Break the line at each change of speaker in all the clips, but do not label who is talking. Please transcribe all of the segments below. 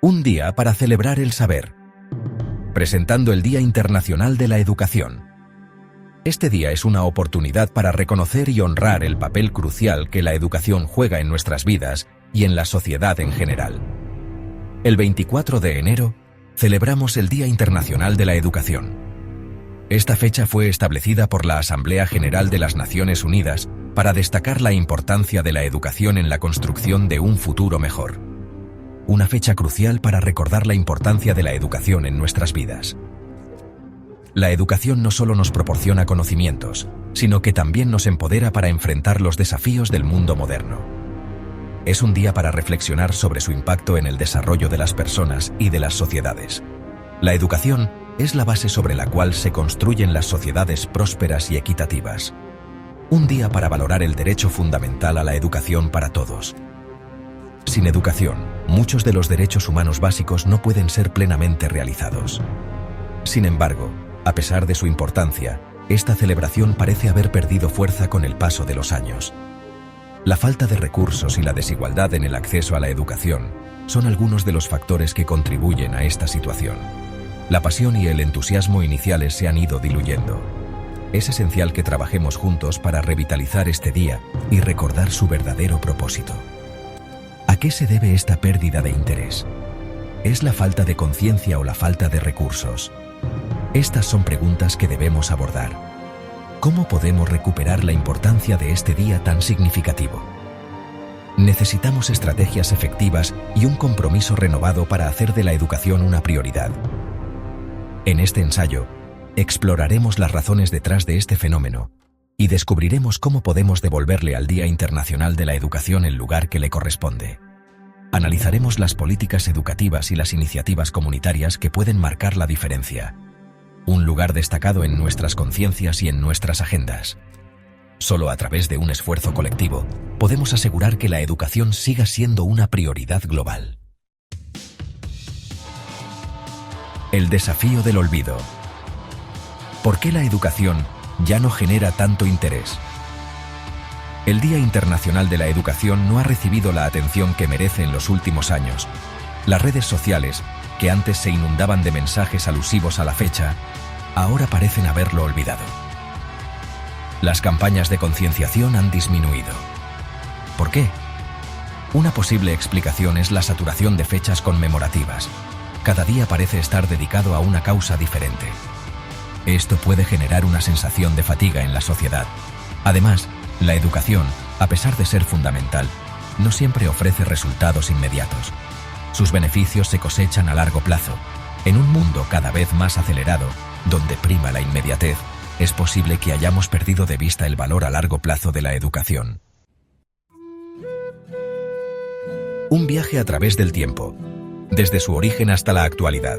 Un día para celebrar el saber. Presentando el Día Internacional de la Educación. Este día es una oportunidad para reconocer y honrar el papel crucial que la educación juega en nuestras vidas y en la sociedad en general. El 24 de enero celebramos el Día Internacional de la Educación. Esta fecha fue establecida por la Asamblea General de las Naciones Unidas para destacar la importancia de la educación en la construcción de un futuro mejor. Una fecha crucial para recordar la importancia de la educación en nuestras vidas. La educación no solo nos proporciona conocimientos, sino que también nos empodera para enfrentar los desafíos del mundo moderno. Es un día para reflexionar sobre su impacto en el desarrollo de las personas y de las sociedades. La educación es la base sobre la cual se construyen las sociedades prósperas y equitativas. Un día para valorar el derecho fundamental a la educación para todos. Sin educación, muchos de los derechos humanos básicos no pueden ser plenamente realizados. Sin embargo, a pesar de su importancia, esta celebración parece haber perdido fuerza con el paso de los años. La falta de recursos y la desigualdad en el acceso a la educación son algunos de los factores que contribuyen a esta situación. La pasión y el entusiasmo iniciales se han ido diluyendo. Es esencial que trabajemos juntos para revitalizar este día y recordar su verdadero propósito. ¿A qué se debe esta pérdida de interés? ¿Es la falta de conciencia o la falta de recursos? Estas son preguntas que debemos abordar. ¿Cómo podemos recuperar la importancia de este día tan significativo? Necesitamos estrategias efectivas y un compromiso renovado para hacer de la educación una prioridad. En este ensayo, exploraremos las razones detrás de este fenómeno y descubriremos cómo podemos devolverle al Día Internacional de la Educación el lugar que le corresponde. Analizaremos las políticas educativas y las iniciativas comunitarias que pueden marcar la diferencia. Un lugar destacado en nuestras conciencias y en nuestras agendas. Solo a través de un esfuerzo colectivo podemos asegurar que la educación siga siendo una prioridad global. El desafío del olvido. ¿Por qué la educación ya no genera tanto interés? El Día Internacional de la Educación no ha recibido la atención que merece en los últimos años. Las redes sociales, que antes se inundaban de mensajes alusivos a la fecha, ahora parecen haberlo olvidado. Las campañas de concienciación han disminuido. ¿Por qué? Una posible explicación es la saturación de fechas conmemorativas. Cada día parece estar dedicado a una causa diferente. Esto puede generar una sensación de fatiga en la sociedad. Además, la educación, a pesar de ser fundamental, no siempre ofrece resultados inmediatos. Sus beneficios se cosechan a largo plazo. En un mundo cada vez más acelerado, donde prima la inmediatez, es posible que hayamos perdido de vista el valor a largo plazo de la educación. Un viaje a través del tiempo, desde su origen hasta la actualidad.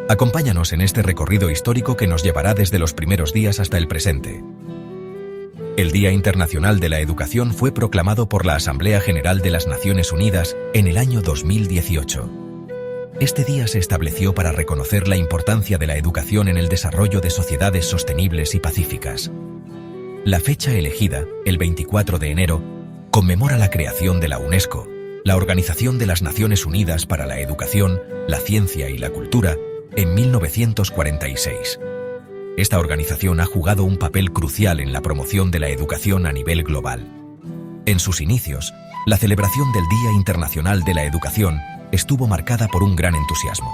Acompáñanos en este recorrido histórico que nos llevará desde los primeros días hasta el presente. El Día Internacional de la Educación fue proclamado por la Asamblea General de las Naciones Unidas en el año 2018. Este día se estableció para reconocer la importancia de la educación en el desarrollo de sociedades sostenibles y pacíficas. La fecha elegida, el 24 de enero, conmemora la creación de la UNESCO, la Organización de las Naciones Unidas para la Educación, la Ciencia y la Cultura, en 1946. Esta organización ha jugado un papel crucial en la promoción de la educación a nivel global. En sus inicios, la celebración del Día Internacional de la Educación estuvo marcada por un gran entusiasmo.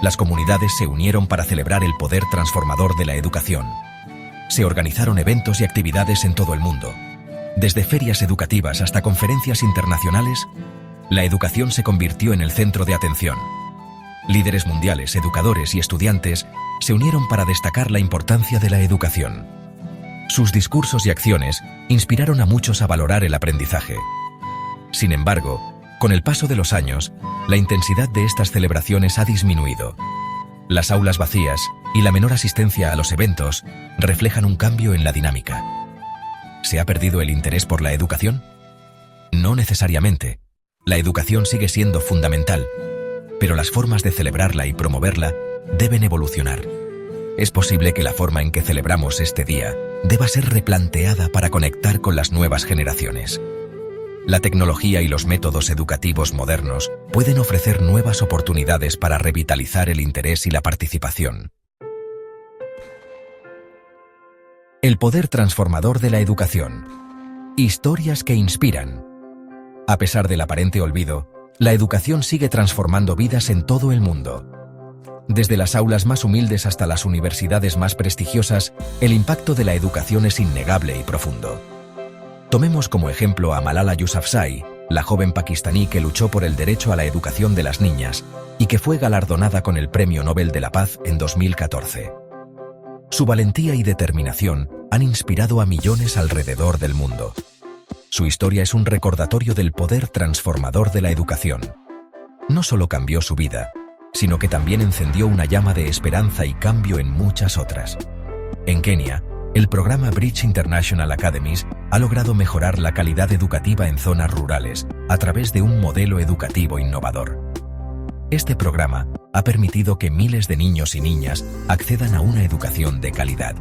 Las comunidades se unieron para celebrar el poder transformador de la educación. Se organizaron eventos y actividades en todo el mundo. Desde ferias educativas hasta conferencias internacionales, la educación se convirtió en el centro de atención. Líderes mundiales, educadores y estudiantes se unieron para destacar la importancia de la educación. Sus discursos y acciones inspiraron a muchos a valorar el aprendizaje. Sin embargo, con el paso de los años, la intensidad de estas celebraciones ha disminuido. Las aulas vacías y la menor asistencia a los eventos reflejan un cambio en la dinámica. ¿Se ha perdido el interés por la educación? No necesariamente. La educación sigue siendo fundamental, pero las formas de celebrarla y promoverla deben evolucionar. Es posible que la forma en que celebramos este día deba ser replanteada para conectar con las nuevas generaciones. La tecnología y los métodos educativos modernos pueden ofrecer nuevas oportunidades para revitalizar el interés y la participación. El poder transformador de la educación. Historias que inspiran. A pesar del aparente olvido, la educación sigue transformando vidas en todo el mundo. Desde las aulas más humildes hasta las universidades más prestigiosas, el impacto de la educación es innegable y profundo. Tomemos como ejemplo a Malala Yousafzai, la joven pakistaní que luchó por el derecho a la educación de las niñas y que fue galardonada con el Premio Nobel de la Paz en 2014. Su valentía y determinación han inspirado a millones alrededor del mundo. Su historia es un recordatorio del poder transformador de la educación. No solo cambió su vida, sino que también encendió una llama de esperanza y cambio en muchas otras. En Kenia, el programa Bridge International Academies ha logrado mejorar la calidad educativa en zonas rurales a través de un modelo educativo innovador. Este programa ha permitido que miles de niños y niñas accedan a una educación de calidad.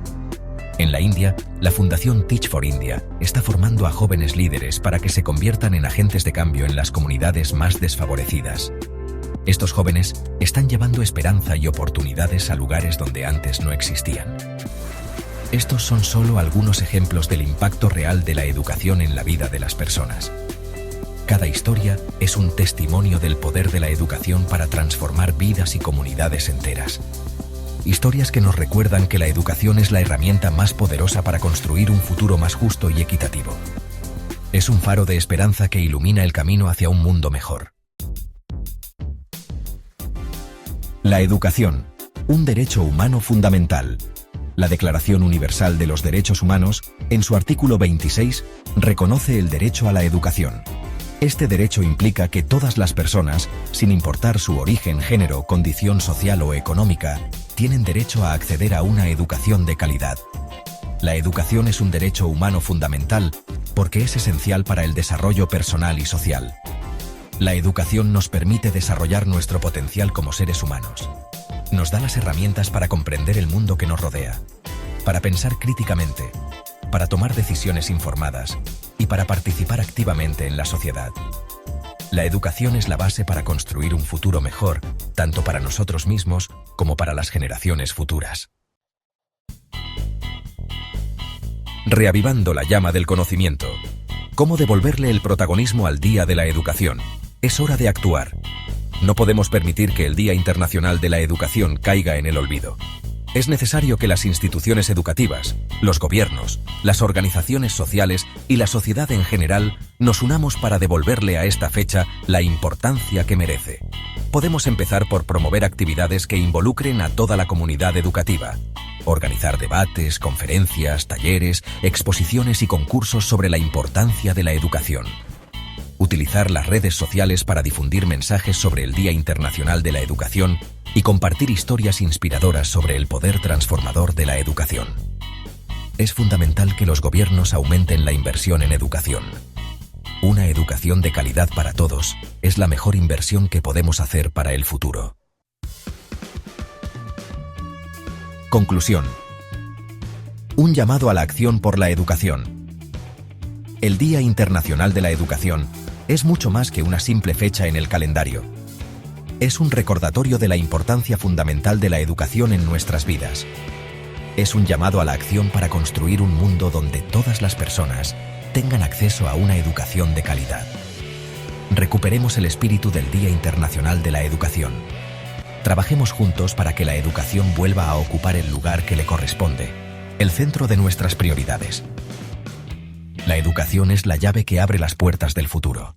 En la India, la Fundación Teach for India está formando a jóvenes líderes para que se conviertan en agentes de cambio en las comunidades más desfavorecidas. Estos jóvenes están llevando esperanza y oportunidades a lugares donde antes no existían. Estos son solo algunos ejemplos del impacto real de la educación en la vida de las personas. Cada historia es un testimonio del poder de la educación para transformar vidas y comunidades enteras. Historias que nos recuerdan que la educación es la herramienta más poderosa para construir un futuro más justo y equitativo. Es un faro de esperanza que ilumina el camino hacia un mundo mejor. La educación, un derecho humano fundamental. La Declaración Universal de los Derechos Humanos, en su artículo 26, reconoce el derecho a la educación. Este derecho implica que todas las personas, sin importar su origen, género, condición social o económica, tienen derecho a acceder a una educación de calidad. La educación es un derecho humano fundamental porque es esencial para el desarrollo personal y social. La educación nos permite desarrollar nuestro potencial como seres humanos. Nos da las herramientas para comprender el mundo que nos rodea, para pensar críticamente, para tomar decisiones informadas y para participar activamente en la sociedad. La educación es la base para construir un futuro mejor, tanto para nosotros mismos como para las generaciones futuras. Reavivando la llama del conocimiento. ¿Cómo devolverle el protagonismo al Día de la Educación? Es hora de actuar. No podemos permitir que el Día Internacional de la Educación caiga en el olvido. Es necesario que las instituciones educativas, los gobiernos, las organizaciones sociales y la sociedad en general nos unamos para devolverle a esta fecha la importancia que merece. Podemos empezar por promover actividades que involucren a toda la comunidad educativa. Organizar debates, conferencias, talleres, exposiciones y concursos sobre la importancia de la educación. Utilizar las redes sociales para difundir mensajes sobre el Día Internacional de la Educación y compartir historias inspiradoras sobre el poder transformador de la educación. Es fundamental que los gobiernos aumenten la inversión en educación. Una educación de calidad para todos es la mejor inversión que podemos hacer para el futuro. Conclusión. Un llamado a la acción por la educación. El Día Internacional de la Educación es mucho más que una simple fecha en el calendario. Es un recordatorio de la importancia fundamental de la educación en nuestras vidas. Es un llamado a la acción para construir un mundo donde todas las personas tengan acceso a una educación de calidad. Recuperemos el espíritu del Día Internacional de la Educación. Trabajemos juntos para que la educación vuelva a ocupar el lugar que le corresponde, el centro de nuestras prioridades. La educación es la llave que abre las puertas del futuro.